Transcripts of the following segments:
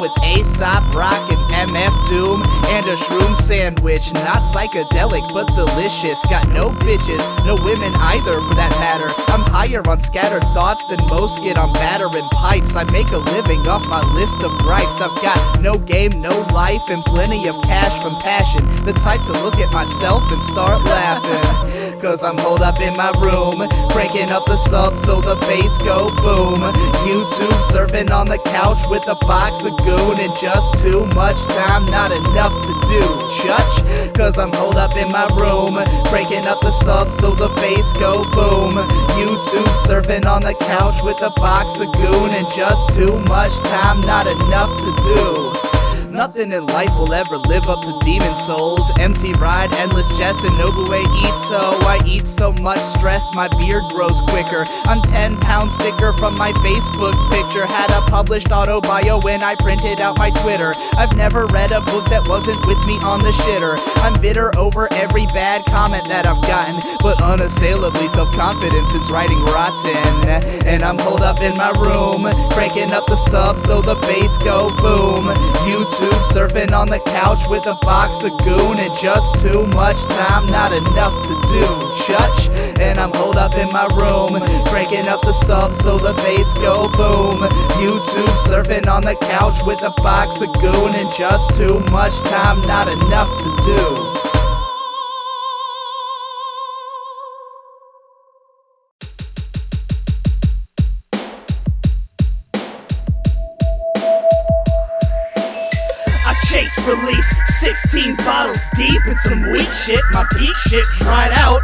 with Aesop Rock and MF Doom and a shroom sandwich. Not psychedelic but delicious. Got no bitches, no women either for that matter. I'm higher on scattered thoughts than most get on battering pipes. I make a living off my list of gripes. I've got no game, no life, and plenty of cash from passion. The type to look at myself and start laughing. Cause I'm holed up in my room, cranking up the sub so the bass go boom. YouTube surfing on the couch with a box of goon and just too much time, not enough to do. Chutch, cause I'm holed up in my room, cranking up the sub so the bass go boom. YouTube surfing on the couch with a box of goon and just too much time, not enough to do. Nothing in life will ever live up to Demon Souls. MC ride, endless Jess and Ninouh eat so. I eat so much stress, my beard grows quicker. I'm 10-pound sticker from my Facebook picture. Had a published auto bio when I printed out my Twitter. I've never read a book that wasn't with me on the shitter. I'm bitter over every bad comment that I've gotten, but unassailably self-confident since writing rotten. And I'm holed up in my room, cranking up the sub so the bass go boom. YouTube surfing on the couch with a box of goon and just too much time, not enough to do. Chutch, and I'm holed up in my room, cranking up the sub so the bass go boom. YouTube surfing on the couch with a box of goon and just too much time, not enough to do. Chase, release, 16 bottles deep and some weak shit. My peak shit dried out.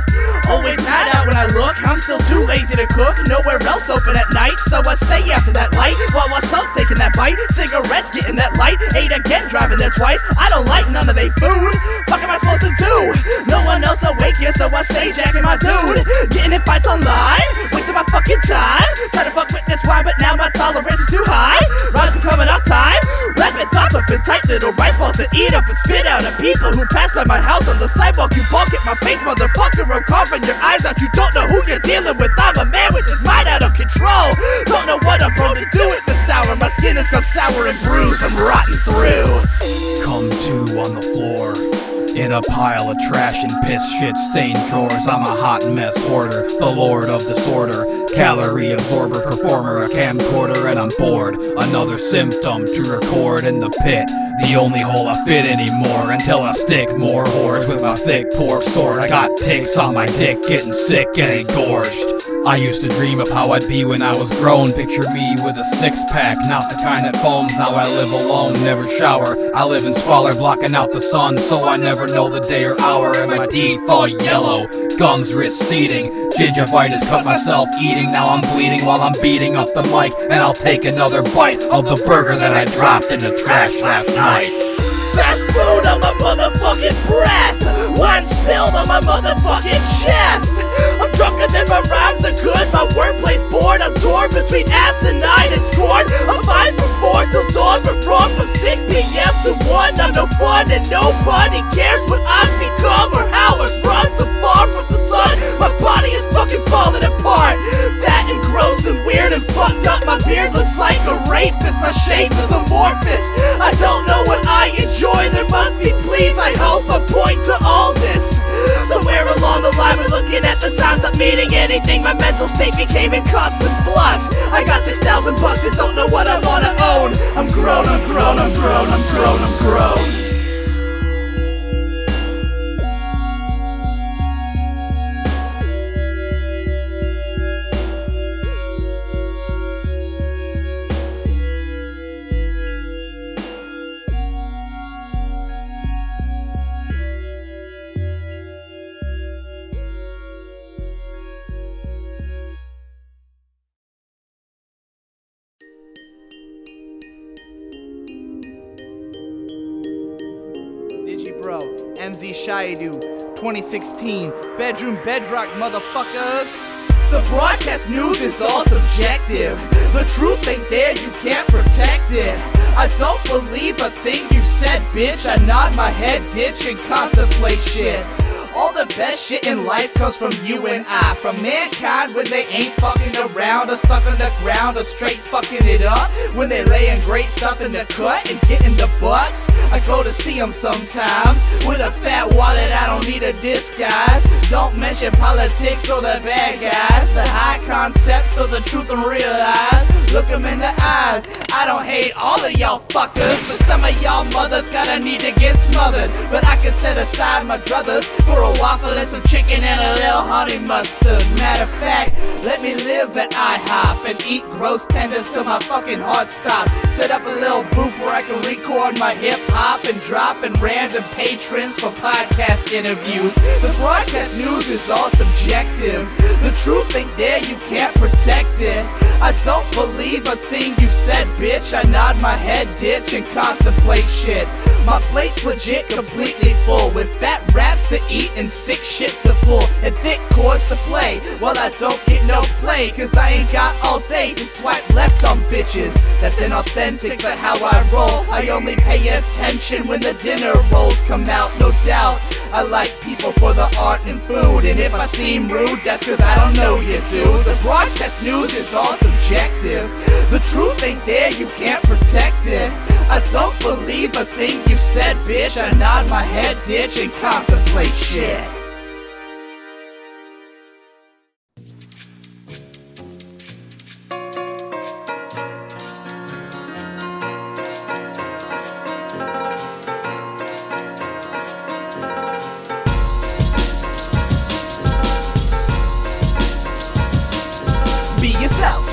Always night out when I look. I'm still too lazy to cook. Nowhere else open at night, so I stay after that light while sub's taking that bite. Cigarettes getting that light. 8 again, driving there twice. I don't like none of they food. Fuck am I supposed to do? No one else awake here, so I stay jacking my dude. Getting in fights online, wasting my fucking time. Try to fuck with this wine, but now my tolerance is too high. Riders are coming off time. Rapid thoughts up in tight little rice balls to eat up and spit out at people who pass by my house on the sidewalk. You balk at my face, motherfucker. I'm coughing your eyes out. You don't know who you're dealing with. I'm a man with his mind out of control. Don't know what I'm prone to do with the sour. My skin has gone sour and bruised. I'm rotting through. Come to on the floor in a pile of trash and piss shit stained drawers. I'm a hot mess hoarder, the lord of disorder, calorie absorber, performer, a camcorder, and I'm bored. Another symptom to record in the pit, the only hole I fit anymore, until I stick more whores with my thick pork sword. I got ticks on my dick, getting sick, getting gorged. I used to dream of how I'd be when I was grown. Picture me with a six-pack, not the kind that foams. Now I live alone, never shower. I live in squalor, blocking out the sun, so I never know the day or hour. And my teeth all yellow, gums receding. Gingivitis cut myself eating. Now I'm bleeding while I'm beating up the mic, and I'll take another bite of the burger that I dropped in the trash last night. Fast food on my motherfucking breath. Wine spilled on my motherfucking chest. I'm drunker than my rhymes are good. My wordplay's bored. I'm torn between asinine and scorn. I'm 5 from 4 till dawn, but wrong from 6 p.m. to 1. I'm no fun and nobody cares what I've become or how I've run so far from the sun. My body is fucking falling apart. Fat and gross and weird and fucked up. My beard looks like a rapist. My shape is amorphous. I don't know what I enjoy. There must be, please, I hope, a point to all this. Somewhere along the line we're looking at the times not meaning anything. My mental state became in constant flux. I got $6,000 and don't know what I wanna own. I'm grown, I'm grown, I'm grown, I'm grown, I'm grown. Bro, MZShaidu, 2016, Bedrock, motherfuckers. The broadcast news is all subjective. The truth ain't there, you can't protect it. I don't believe a thing you said, bitch. I nod my head, ditch, and contemplate shit. All the best shit in life comes from you and I. From mankind when they ain't fucking around or stuck on the ground or straight fucking it up. When they laying great stuff in the cut and getting the bucks. I go to see them sometimes with a fat wallet, I don't need a disguise. Don't mention politics or the bad guys, the high concepts or the truth and realize. Look them in the eyes, I don't hate all of y'all fuckers, but some of y'all mothers gotta need to get smothered. But I can set aside my druthers for a waffle and some chicken and a little honey mustard. Matter of fact, let me live at IHOP and eat gross tenders till my fucking heart stop. Set up a little booth where I can record my hip hop and drop in random patrons for podcast interviews. The broadcast news is all subjective. The truth ain't there, you can't protect it. I don't believe a thing you said, bitch. I nod my head, ditch, and contemplate shit. My plate's legit, completely full, with fat raps to eat and sick shit to pull, and thick chords to play. Well, I don't get no play, cause I ain't got all day to swipe left on bitches. That's inauthentic, but how I roll. I only pay attention when the dinner rolls come out, no doubt. I like people for the art and food, and if I seem rude, that's cause I don't know you, dude. The broadcast news is all subjective. The truth ain't there, you can't protect it. I don't believe a thing you said, bitch. I nod my head, ditch, and contemplate shit.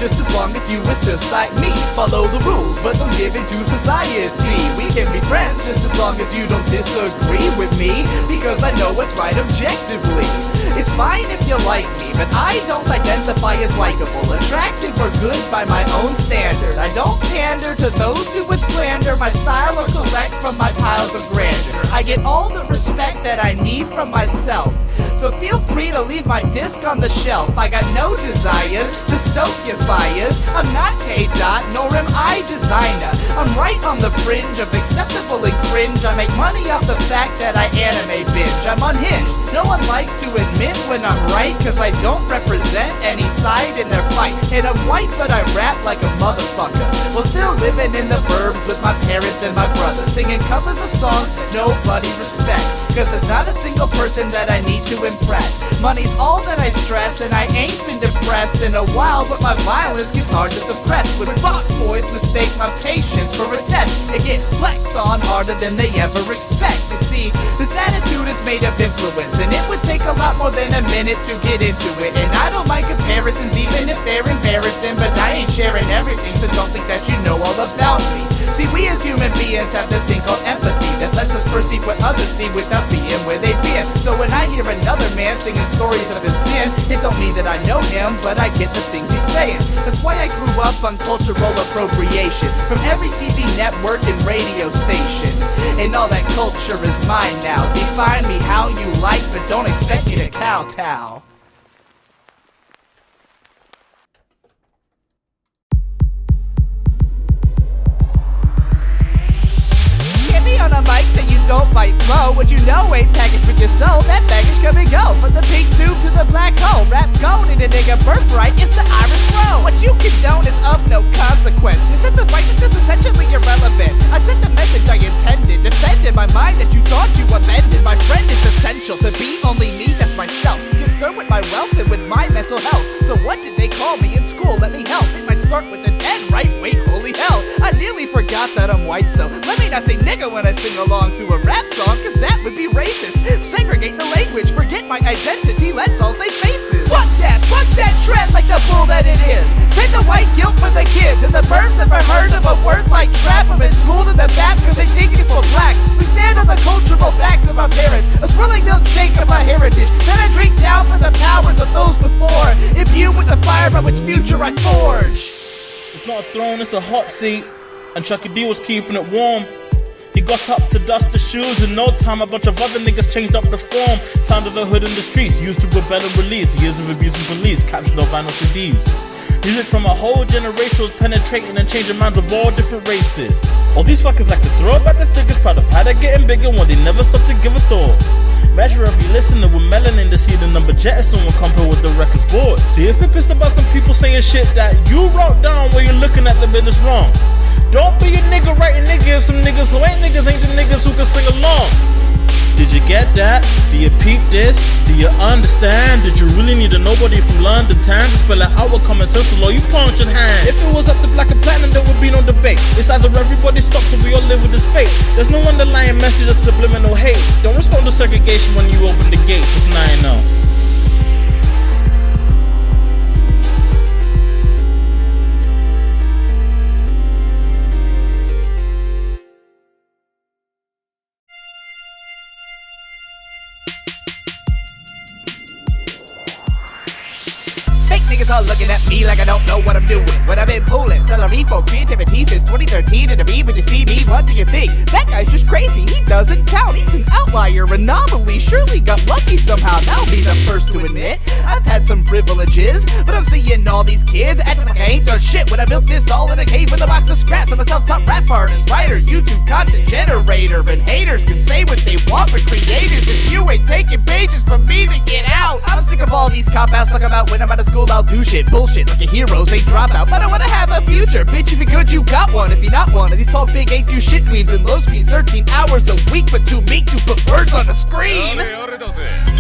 Just as long as you was just like me. Follow the rules, but don't give in to society. We can be friends just as long as you don't disagree with me, because I know what's right objectively. It's fine if you like me, but I don't identify as likable, attractive, or good by my own standard. I don't pander to those who would slander my style or collect from my piles of grandeur. I get all the respect that I need from myself, so feel free to leave my disc on the shelf. I got no desires to stoke your fires. I'm not K-Dot, nor am I designer. I'm right on the fringe of acceptable and cringe. I make money off the fact that I anime binge. I'm unhinged. No one likes to admit when I'm right, cause I don't represent any side in their fight. And I'm white, but I rap like a motherfucker, while still living in the burbs with my parents and my brother, singing covers of songs nobody respects, cause there's not a single person that I need to impress. Money's all that I stress, and I ain't been depressed in a while, but my violence gets hard to suppress. When fuck boys mistake my patience for a test, and get flexed on harder than they ever expect. You see, this attitude is made of influence, and it would take a lot more than a minute to get into it. And I don't mind comparisons even if they're embarrassing, but I ain't sharing everything, so don't think that you know all about me. See, we as human beings have this thing called empathy that lets us perceive what others see without being where they've been. So when I hear another man singing stories of his sin, it don't mean that I know him, but I get the things he's saying. That's why I grew up on cultural appropriation from every TV network and radio station. And all that culture is mine now. Define me how you like, but don't expect me to kowtow. On a mic, say you don't bite flow. What you know ain't packaged with your soul. That baggage come and go, from the pink tube to the black hole. Rap gold in a nigga birthright, it's the Irish flow. What you condone is of no consequence. Your sense of righteousness is essentially irrelevant. I sent the message I intended, defended my mind that you thought you offended. My friend, it's essential to be only me, that's myself. Concerned with my wealth and with my mental health. So what did they call me in school? Let me help. It might start with an N, right? Wait, holy hell. I nearly forgot that I'm white, so let me not say nigga when I sing along to a rap song, cause that would be racist. Segregate the language, forget my identity, let's all say faces. Fuck that trend like the bull that it is. Save the white guilt for the kids, and the birds never heard of a word like trap. I'm in school to the back cause they think it's for blacks. We stand on the cultural backs of our parents, a swirling milkshake of my heritage, that I drink down for the powers of those before, imbued with the fire by which future I forge. It's not a throne, it's a hot seat, and Chucky D was keeping it warm. He got up to dust the shoes. In no time, a bunch of other niggas changed up the form. Sound of the hood in the streets, used to rebel and release. Years of abusing police, captured on vinyl CDs. Music from a whole generation was penetrating and changing minds of all different races. All these fuckers like to throw back the figures, proud of how they're getting bigger when they never stop to give a thought. Measure every listener with melanin to see the number jettison when compared with the record's board. See, if you're pissed about some people saying shit that you wrote down while you're looking at the business wrong, don't be a nigga writing niggas if some niggas who ain't niggas ain't the niggas who can sing along. Did you get that? Do you peep this? Do you understand? Did you really need a nobody from London town to spell it out with common sense or you punch in hand? If it was up to black and platinum, there would be no debate. It's either everybody stops or we all live with this fate. There's no underlying message or subliminal hate. Don't respond to segregation when you open the gates. It's 9-0. Fake niggas all looking at me like I don't know what I'm doing. What I've been pulling, celery for creativity since 2013. And to me, when you see me, what do you think? That guy's just crazy, he doesn't count. He's an outlier, anomaly, surely got lucky somehow. I'll be the first to admit I've had some privileges, but I'm seeing all these kids acting like I ain't done shit when I built this all in a cave with a box of scraps. I'm a self-taught rap artist, writer, YouTube content generator, and haters can say what they want, but creators, if you ain't taking pages from me, then get out. I'm sick of all these cop-outs talking about when I'm out of school I'll do shit, bullshit, like a heroes ain't drop out, but I wanna have a future, bitch. If you're good you got one, if you're not one of these tall big ain't do shit dweebs and low screens, 13 hours a week, but too meek to put words on the screen.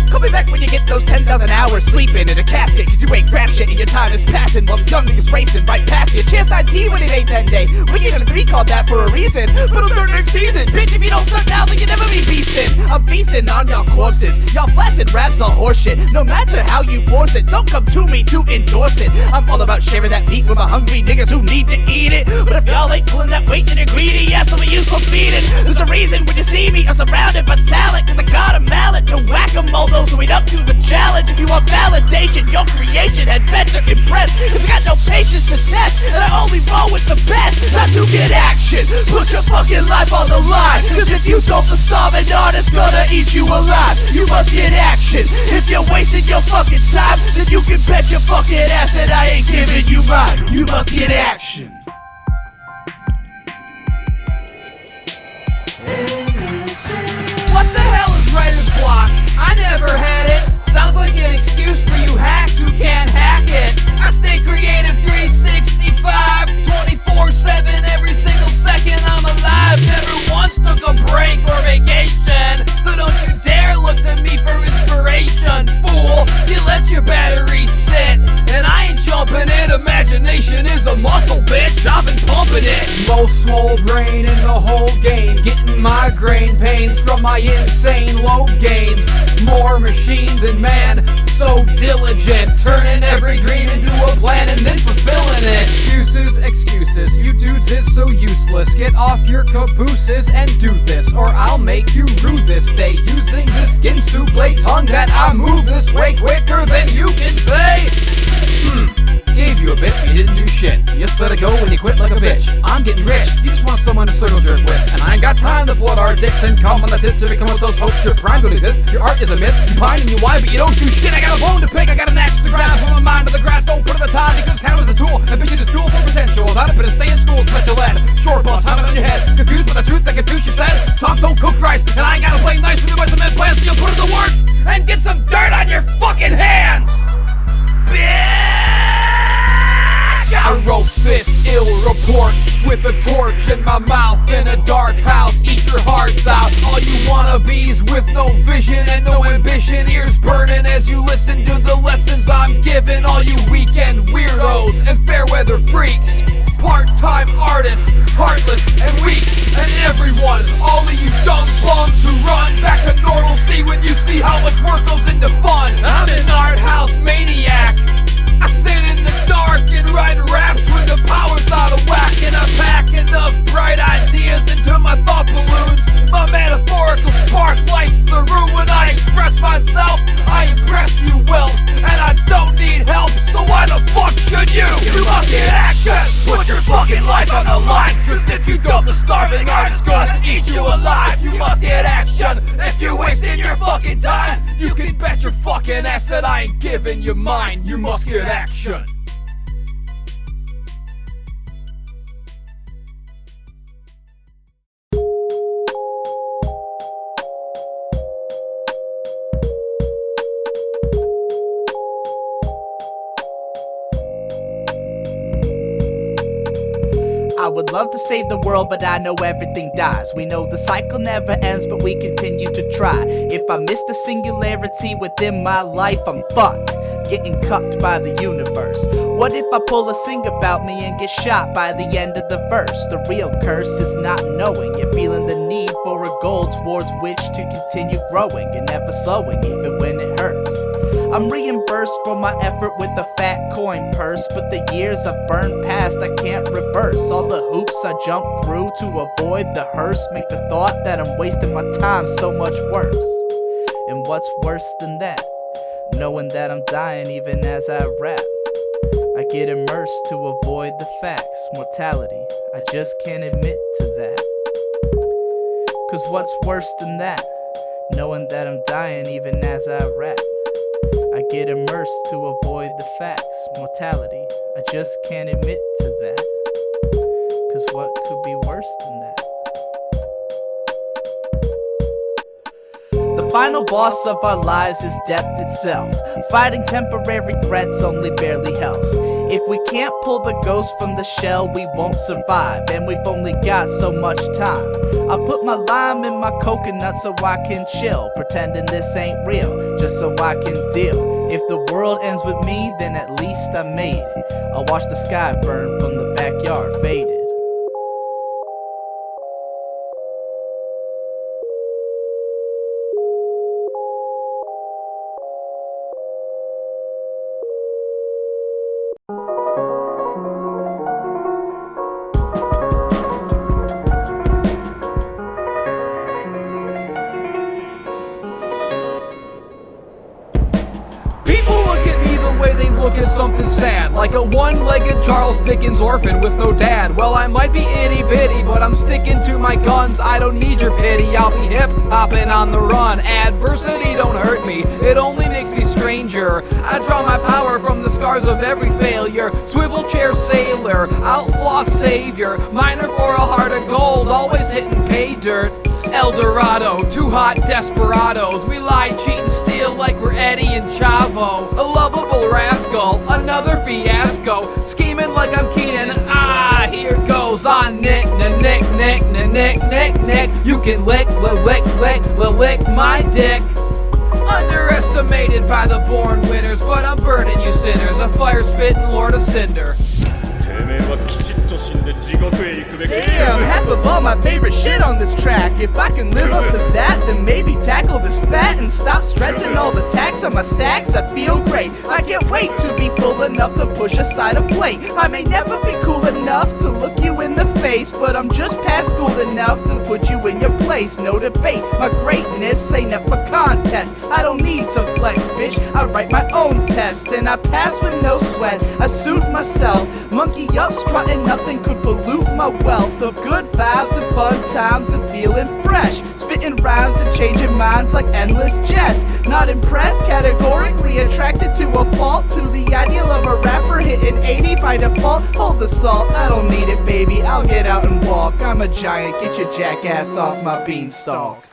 Call me back when you get those 10,000 hours sleeping in a casket, cause you ain't grab shit and your time is passing while these young niggas racing right past you. Chance ID when it ain't 10 day, we get a 3 called that for a reason, but it'll start next season. Bitch, if you don't start now then you never be beastin'. I'm feasting on y'all corpses, y'all flaccid raps all horseshit. No matter how you force it, don't come to me to endorse it. I'm all about sharing that meat with my hungry niggas who need to eat it. But if y'all ain't pulling that weight then you're greedy, yeah, so we use for feeding. There's a reason when you see me I'm surrounded by talent, cause I got a mallet to whack 'em all those who ain't up to the challenge. If you want validation, your creation had better impress, cause I got no patience to test, and I only roll with the best. Not to get action, put your fucking life on the line, cause if you don't, the starving artist gonna eat you alive. You must get action. If you're wasting your fucking time, then you can bet your fucking ass that I ain't giving you mine. You must get action. What the hell is writer's block? I never had it. Sounds like an excuse for you hacks who can't hack it. I stay creative 365, 24/7, every single second I'm alive. Never once took a break or vacation, so don't you dare look to me for inspiration, fool. You let your battery sit, and I ain't jumping it. Imagination is a muscle, bitch. I've been pumping it. Most swole brain in the whole game, getting migraine pains from my insane low gains. More machine than man, so diligent, turning every dream into a plan and then fulfilling it. Excuses, you dudes is so useless. Get off your cabooses and do this, or I'll make you rue this day using this Ginsu blade tongue that I move this way quicker than you can say. Gave you a bit, but you didn't do shit. You just let it go when you quit like a bitch. I'm getting rich, you just want someone to circle jerk with, and I ain't got time to blood our dicks and come on the tits to become with those hopes your prime don't exist. Your art is a myth, you pine and you lie, but you don't do shit. I got a bone to pick, I got an axe to grind, put my mind to the grass, don't put in the time, because talent is a tool, ambition is fuel for potential. Without it, but stay in school, special ed, short bus, have it on your head, confused with the truth that confused you said. Talk, don't cook rice, and I ain't gotta play nice with you by some men plans, so you'll put in the work, and get some dirt on your fucking hands, bitch! I wrote this ill report with a torch in my mouth in a dark house. Eat your hearts out. All you wannabes with no vision and no ambition, ears burning as you listen to the lessons I'm giving. All you weekend weirdos and fair weather freaks, part-time artists, heartless and weak, and everyone, all of you dumb bums who run back to normalcy when you see how much work goes into fun. I'm an art house maniac. I sit in the dark and write raps when the power's out of whack, and I pack enough bright ideas into my thought balloons. My metaphorical spark lights the room when I express myself. I impress you well, and I don't need help, so why the fuck should you? You must get action, put your fucking life on the line, cause if you don't, the starving artist's gonna eat you alive. You must get action, if you're wasting your fucking time, you can bet your fucking ass that I ain't giving you mine. You must get action. love to save the world, but I know everything dies. We know the cycle never ends, but we continue to try. If I miss the singularity within my life, I'm fucked, getting cucked by the universe. What if I pull a sing about me and get shot by the end of the verse? The real curse is not knowing, yet feeling the need for a goal towards which to continue growing and never slowing, even when it hurts. I'm reimbursed for my effort with a fat coin purse, but the years I've burned past I can't reverse. All the hoops I jumped through to avoid the hearse make the thought that I'm wasting my time so much worse. And what's worse than that? Knowing that I'm dying even as I rap. I get immersed to avoid the facts. Mortality, I just can't admit to that. Cause what's worse than that? Knowing that I'm dying even as I rap. I get immersed to avoid the facts. Mortality, I just can't admit to that. Cause what could be worse than that? The final boss of our lives is death itself. Fighting temporary threats only barely helps. If we can't pull the ghost from the shell, we won't survive, and we've only got so much time. I put my lime in my coconut so I can chill, pretending this ain't real, just so I can deal. If the world ends with me, then at least I made it. I'll watch the sky burn from the backyard faded. Look at something sad, like a one-legged Charles Dickens orphan with no dad. Well, I might be itty-bitty, but I'm sticking to my guns. I don't need your pity, I'll be hip-hopping on the run. Adversity don't hurt me, it only makes me stranger. I draw my power from the scars of every failure. Swivel chair sailor, outlaw savior, miner for a heart of gold, always hitting pay dirt. El Dorado, two hot desperados. We lie, cheat, and steal like we're Eddie and Chavo. A lovable rascal, another fiasco. Scheming like I'm Keenan, here goes. Nick, Nick. You can lick my dick. Underestimated by the born winners, but I'm burning you sinners. A fire-spitting lord of cinder. Damn, half of all my favorite shit on this track. If I can live up to that, then maybe tackle this fat and stop stressing all the tax on my stacks. I feel great. I can't wait to be full enough to push aside a plate. I may never be cool enough to look you in the face, but I'm just past school enough to put you in your place. No debate, my greatness ain't up for contest. I don't need to flex, bitch. I write my own tests and I pass with no sweat. I suit myself, monkey up, strutting, nothing could pollute my wealth of good vibes and fun times and feeling fresh. Spitting rhymes and changing minds like endless Jess. Not impressed, categorically attracted to a fault, to the ideal of a rapper hitting 80 by default. Hold the salt, I don't need it, baby, I'll get out and walk. I'm a giant, get your jackass off my beanstalk.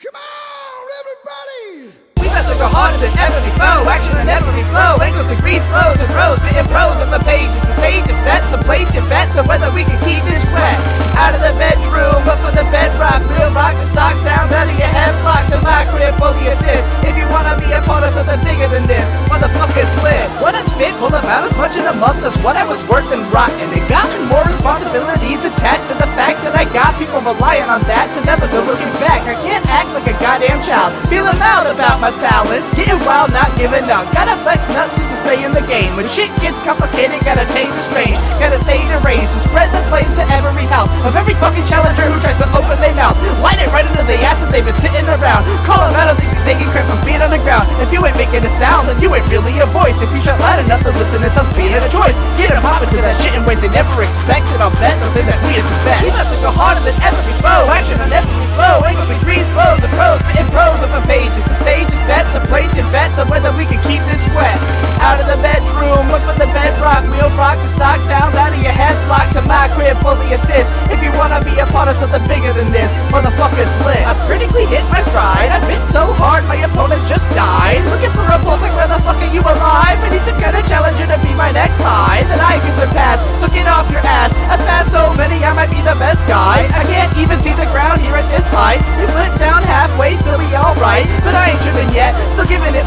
Come on, everybody! We about to go harder than ever before. Action on every flow. Angles, degrees, flows, and rows. Spitting pros on the pages. The stage is set, so place your bets on whether we can keep this wet. Out of the bedroom, up for the bedrock. We'll rock the stock sounds out of your head block. To my crib for the assist. If you wanna be a part of something bigger than this, motherfuckers live. What a spit, pull about as much in a month as what I was worth and rocking. It gotten more responsibilities attached to the fact that I got people relying on that, so never so looking back. I can't act like a goddamn child, feeling loud about my talents, getting wild, not giving up. Gotta flex nuts just to stay in the game. When shit gets complicated, gotta change the strange. Gotta stay deranged to spread the flame to every house of every fucking challenger who tries to open their mouth. Light it right into the ass that they've been sitting around. Call them out of they can crap from being on the ground. If you ain't making a sound, then you ain't really a voice. If you shout loud enough, then listen, it sounds being a choice. Get them popping to that shit in ways they never expected. I'll bet they'll say that we is the best. We about to go harder than ever before. Action on every flow. Angles, degrees, flows, and pros. Spitting pros up on pages. The stage is set, so place your bets on whether we can keep this wet. Out of the bedroom, look for the bedrock. We'll rock the stock sounds out of your head block. To my crib for the assist. If you wanna be a part of something bigger than this, motherfuckers lit. I've critically hit my stride. I've been so hard, my opponents just died. Looking for a pulse like where the fuck are you alive? I need some kind of challenger to be my next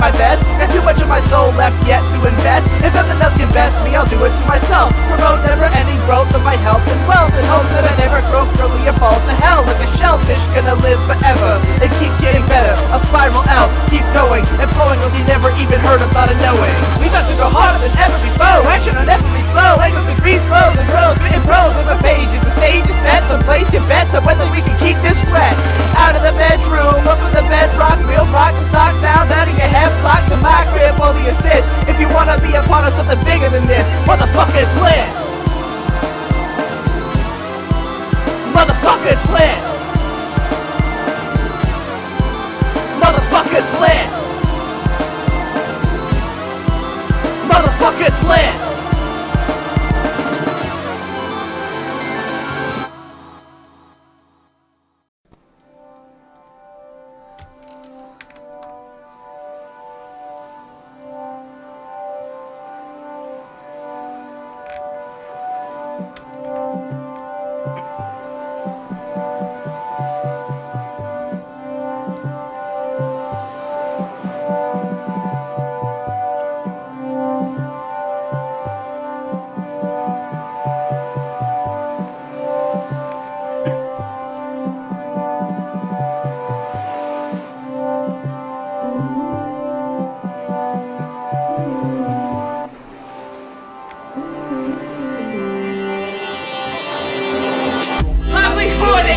my best. Got too much of my soul left yet to invest. If nothing else can best me, I'll do it to myself. Promote never-ending growth of my health and wealth, and hope that I never grow curly or fall to hell. Like a shellfish gonna live forever and keep getting better. I'll spiral out, keep going and flowing like you never even heard or thought of knowing. We about to go harder than ever before. Action on every flow, angles and grease flows and rows, spitting pros on the pages. The stage is set, so place your bets on whether we can keep this threat. Out of the bedroom, up in the bedrock, real rock the stock sound out of your head, block to my crib for the assist. If you wanna be a part of something bigger than this, motherfucker, it's lit. Motherfucker, it's lit. Motherfucker, it's lit. Motherfucker, it's lit.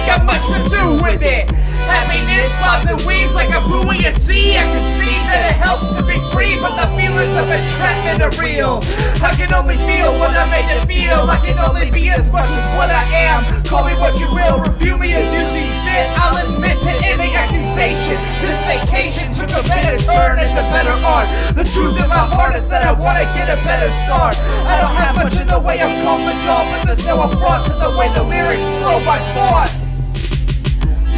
Got much to do with it. Happiness flies and weaves like a buoy at sea. I can see that it helps to be free, but the feelings of entrapment are real. I can only feel what I made it feel. I can only be as much as what I am. Call me what you will, review me as you see fit. I'll admit to any accusation. This vacation took a better turn into better art. The truth in my heart is that I wanna get a better start. I don't have much in the way of confidence, but there's no affront to the way the lyrics flow by thought.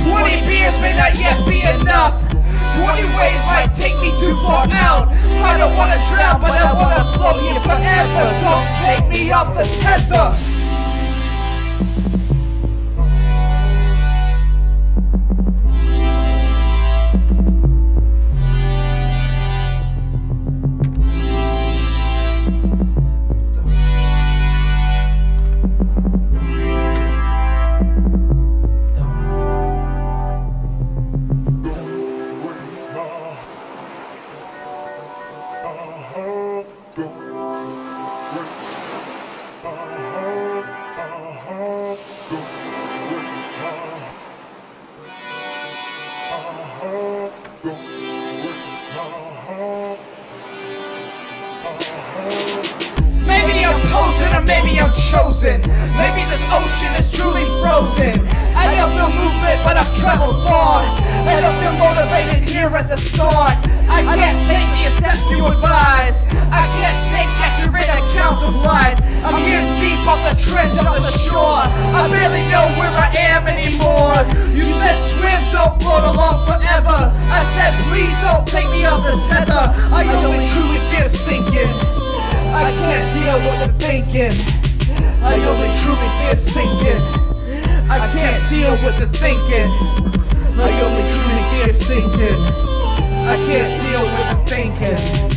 20 beers may not yet be enough. 20 ways might take me too far out. I don't wanna drown, but I wanna float here forever. Don't take me off the tether. Or maybe I'm chosen. Maybe this ocean is truly frozen. I don't feel movement, but I've traveled far. I don't feel motivated here at the start. I can't take the steps you advise. I can't take accurate account of life. I'm here deep off the trench of the shore. I barely know where I am anymore. You said swim, don't float along forever. I said please don't take me off the tether. I only truly fear sinking. I can't deal with the thinking. I only truly fear sinking. I can't deal with the thinking. I only truly fear sinking. I can't deal with the thinking.